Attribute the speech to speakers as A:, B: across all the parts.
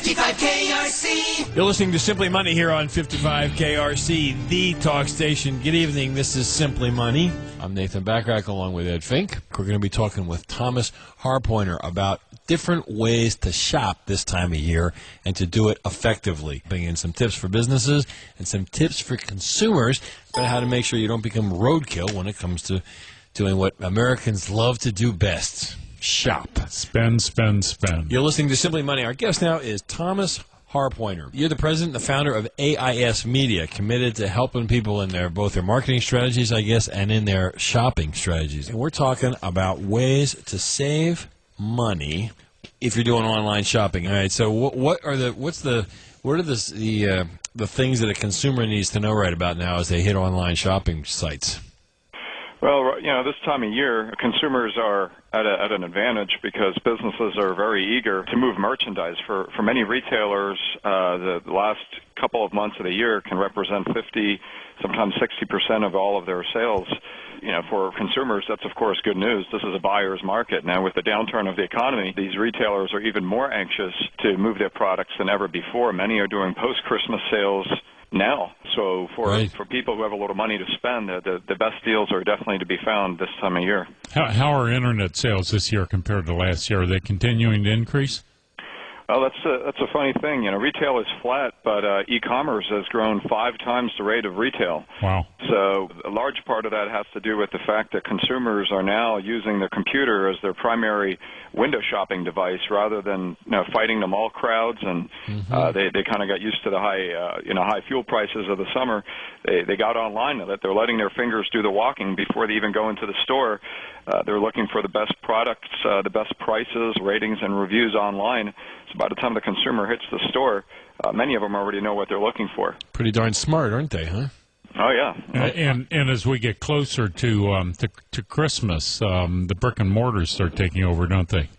A: 55 KRC.
B: You're listening to Simply Money here on 55 KRC, the talk station. Good evening. This is Simply Money. I'm Nathan Backrack along with Ed Fink. We're going to be talking with Thomas Harpointner about different ways to shop this time of year and to do it effectively. Bringing in some tips for businesses and some tips for consumers about how to make sure you don't become roadkill when it comes to doing what Americans love to do best. Shop.
C: Spend, spend, spend.
B: You're listening to Simply Money. Our guest now is Thomas Harpointner. You're the president and the founder of AIS Media, committed to helping people in both their marketing strategies, I guess, and in their shopping strategies. And we're talking about ways to save money if you're doing online shopping. All right. So what are the things that a consumer needs to know right about now as they hit online shopping sites?
D: Well, this time of year, consumers are at an advantage because businesses are very eager to move merchandise. For many retailers, the last couple of months of the year can represent 50, sometimes 60% of all of their sales. For consumers, that's, of course, good news. This is a buyer's market. Now, with the downturn of the economy, these retailers are even more anxious to move their products than ever before. Many are doing post-Christmas sales now. So for people who have a lot of money to spend, the best deals are definitely to be found this time of year.
C: How are internet sales this year compared to last year? Are they continuing to increase?
D: Well, that's a funny thing. Retail is flat, but e-commerce has grown 5 times the rate of retail.
C: Wow.
D: So a large part of that has to do with the fact that consumers are now using their computer as their primary window shopping device rather than fighting the mall crowds, and they kind of got used to the high fuel prices of the summer. They got online. They're letting their fingers do the walking before they even go into the store. They're looking for the best products, the best prices, ratings, and reviews online. So by the time the consumer hits the store, many of them already know what they're looking for.
B: Pretty darn smart, aren't they, huh?
D: Oh, yeah.
C: And as we get closer to Christmas, the brick and mortars start taking over, don't they?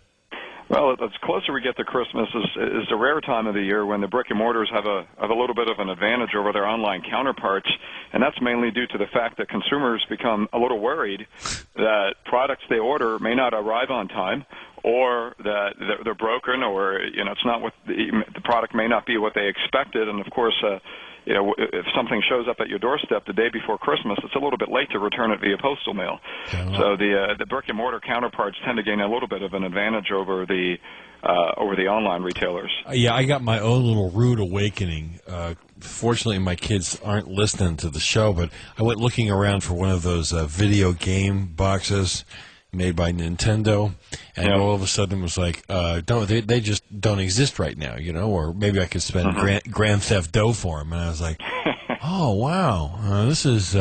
D: Well, as closer we get to Christmas is the rare time of the year when the brick and mortars have a little bit of an advantage over their online counterparts, and that's mainly due to the fact that consumers become a little worried that products they order may not arrive on time, or that they're broken, or it's not what the product may not be what they expected, and of course. If something shows up at your doorstep the day before Christmas, it's a little bit late to return it via postal mail. So the brick and mortar counterparts tend to gain a little bit of an advantage over the online retailers.
B: Yeah, I got my own little rude awakening. Fortunately, my kids aren't listening to the show, but I went looking around for one of those video game boxes made by Nintendo, and all of a sudden it was like, they just don't exist right now, or maybe I could spend Grand Theft Auto for them, and I was like, oh, wow, this is,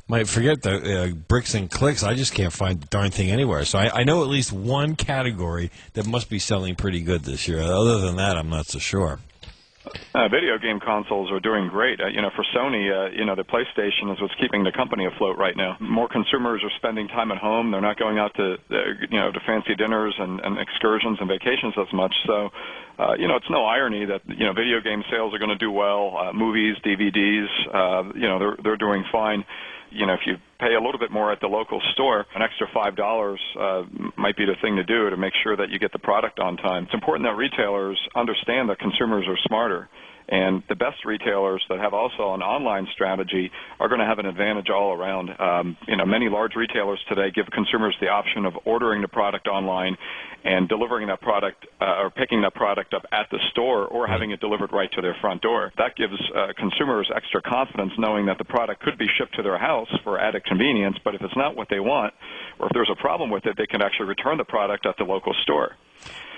B: might forget the bricks and clicks, I just can't find the darn thing anywhere. So I know at least one category that must be selling pretty good this year. Other than that, I'm not so sure.
D: Video game consoles are doing great. For Sony, the PlayStation is what's keeping the company afloat right now. More consumers are spending time at home. They're not going out to fancy dinners and excursions and vacations as much. So, it's no irony that, video game sales are going to do well. Movies, DVDs, they're doing fine. If you pay a little bit more at the local store, an extra $5 might be the thing to do to make sure that you get the product on time. It's important that retailers understand that consumers are smarter. And the best retailers that have also an online strategy are going to have an advantage all around. Many large retailers today give consumers the option of ordering the product online and delivering that product or picking that product up at the store or having it delivered right to their front door. That gives consumers extra confidence knowing that the product could be shipped to their house for added convenience, but if it's not what they want or if there's a problem with it, they can actually return the product at the local store.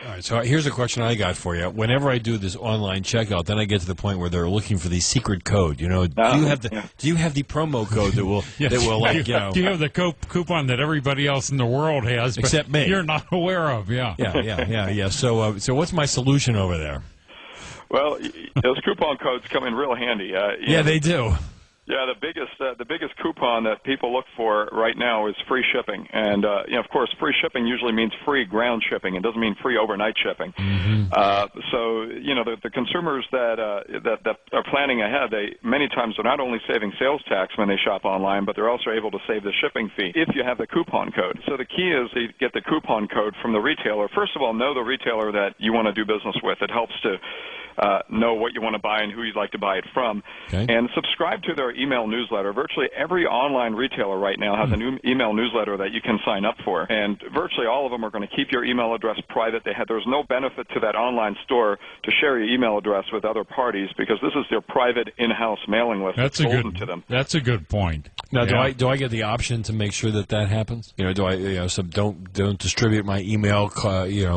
B: All right, so here's a question I got for you. Whenever I do this online checkout, then I get to the point where they're looking for the secret code. Do you have the promo code that will
C: Do you have the coupon that everybody else in the world has,
B: except me?
C: You're not aware of?
B: Yeah. So what's my solution over there?
D: Well, those coupon codes come in real handy.
B: They do.
D: Yeah, the biggest coupon that people look for right now is free shipping, and of course, free shipping usually means free ground shipping. It doesn't mean free overnight shipping. So the consumers that are planning ahead, many times they're not only saving sales tax when they shop online, but they're also able to save the shipping fee if you have the coupon code. So the key is to get the coupon code from the retailer. First of all, know the retailer that you want to do business with. It helps to know what you want to buy and who you'd like to buy it from.
B: Okay.
D: And subscribe to their email newsletter. Virtually every online retailer right now has an email newsletter that you can sign up for. And virtually all of them are going to keep your email address private. There's no benefit to that online store to share your email address with other parties because this is their private in-house mailing list.
C: That's a good point.
B: Now, do I get the option to make sure that happens? Do I so don't distribute my email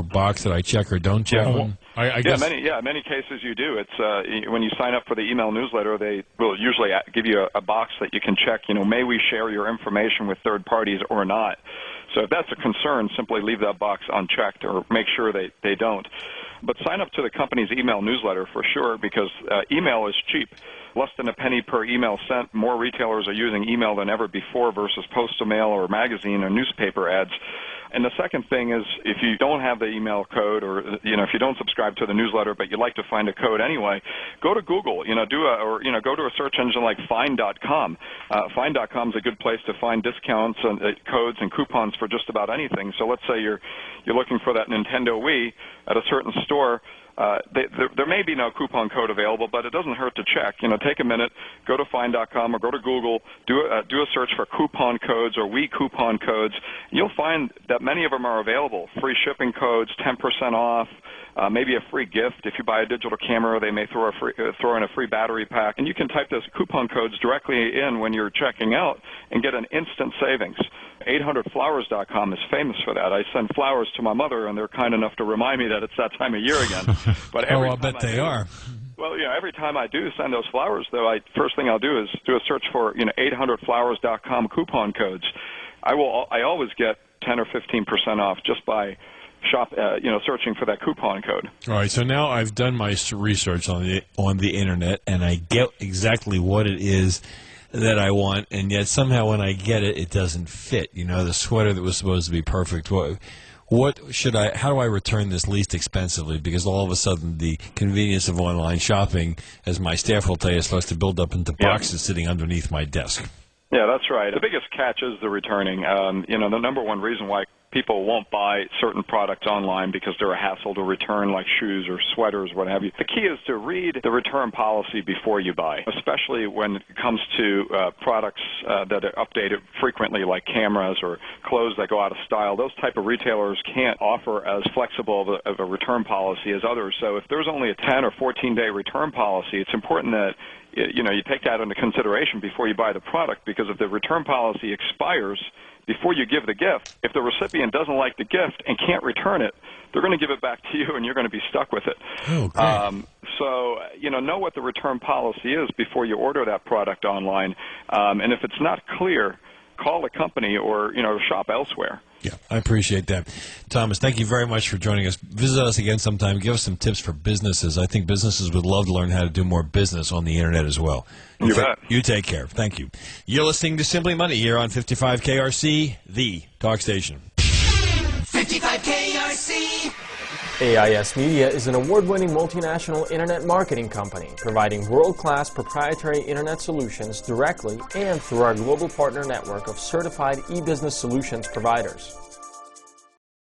B: box that I check or don't check?
C: I guess.
D: Many cases you do. It's when you sign up for the email newsletter, they will usually give you a box that you can check. May we share your information with third parties or not? So if that's a concern, simply leave that box unchecked or make sure they don't. But sign up to the company's email newsletter for sure because email is cheap. Less than a penny per email sent. More retailers are using email than ever before versus postal mail or magazine or newspaper ads. And the second thing is if you don't have the email code or, if you don't subscribe to the newsletter but you'd like to find a code anyway, go to Google, go to a search engine like Find.com. Find.com is a good place to find discounts and codes and coupons for just about anything. So let's say you're looking for that Nintendo Wii at a certain store. There may be no coupon code available, but it doesn't hurt to check. Take a minute, go to Find.com or go to Google, do a search for coupon codes or Wii coupon codes. You'll find that many of them are available. Free shipping codes, 10% off, maybe a free gift. If you buy a digital camera, they may throw in a free battery pack. And you can type those coupon codes directly in when you're checking out and get an instant savings. 800flowers.com is famous for that. I send flowers to my mother, and they're kind enough to remind me that it's that time of year again. But
B: I'll bet they are.
D: Well, every time I do send those flowers, though, first thing I'll do is do a search for 800flowers.com coupon codes. I always get 10 or 15% off just by searching for that coupon code.
B: All right, so now I've done my research on the internet, and I get exactly what it is that I want, and yet somehow when I get it, it doesn't fit. The sweater that was supposed to be perfect. How do I return this least expensively? Because all of a sudden the convenience of online shopping, as my staff will tell you, starts to build up into boxes sitting underneath my desk.
D: Yeah, that's right. The biggest catch is the returning. The number one reason why people won't buy certain products online because they're a hassle to return, like shoes or sweaters, what have you. The key is to read the return policy before you buy, especially when it comes to products that are updated frequently, like cameras or clothes that go out of style. Those type of retailers can't offer as flexible of a return policy as others. So if there's only a 10 or 14-day return policy, it's important that you take that into consideration before you buy the product, because if the return policy expires before you give the gift, if the recipient doesn't like the gift and can't return it, they're going to give it back to you and you're going to be stuck with it.
B: Oh, great.
D: So, know what the return policy is before you order that product online. And if it's not clear, call the company or, shop elsewhere.
B: Yeah, I appreciate that. Thomas, thank you very much for joining us. Visit us again sometime. Give us some tips for businesses. I think businesses would love to learn how to do more business on the Internet as well.
D: You bet.
B: You take care. Thank you. You're listening to Simply Money here on 55 KRC, the talk station.
A: 55 KRC.
E: AIS Media is an award-winning multinational internet marketing company providing world-class proprietary internet solutions directly and through our global partner network of certified e-business solutions providers.